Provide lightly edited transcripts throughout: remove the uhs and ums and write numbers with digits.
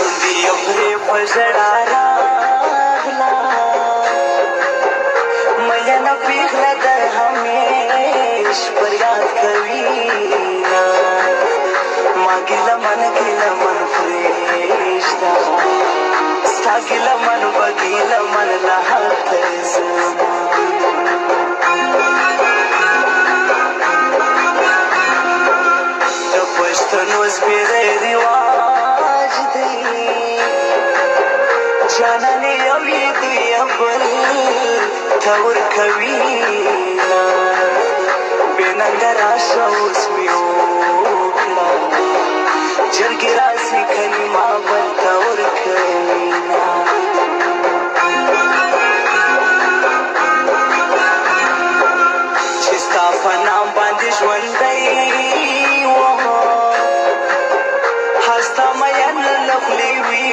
شونډې یې پرې په ژړا راغله مینه پیغله د همیش پر یاد کوینه ما ګیله من پرېږده ستا ګیله من به ګیله من له هلته زما د پښتنو سپېری رواج دی جانانې یو یې دوی بل ته ورکوینه بې ننګه راشه اوس مې وکړه جرګې راسي کني ما بل ته ورکوینه چې ستا په نام باندې ژوندی وم هستا مین له خولې وي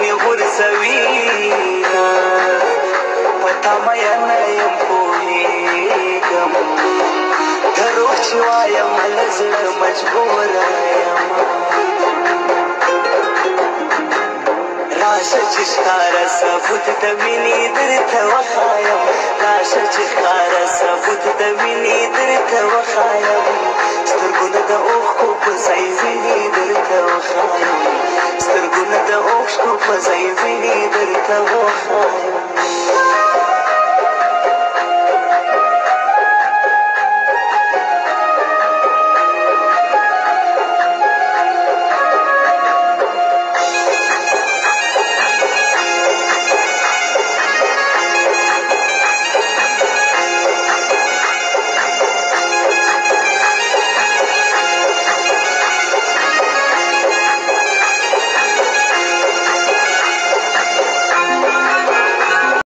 مې غورځوینه په تا مینه یم پوهېږم دروغ چې وایم له زړه مجبوره یم راشه چې ښکاره ثبوت د مینې درته وښایم راشه چې ښکاره ثبوت د مینې درته وښایم سترګونه د اوښکو په ځای وینې درته وښایم سترګونه د اوښکو په ځای وینې درته وښایم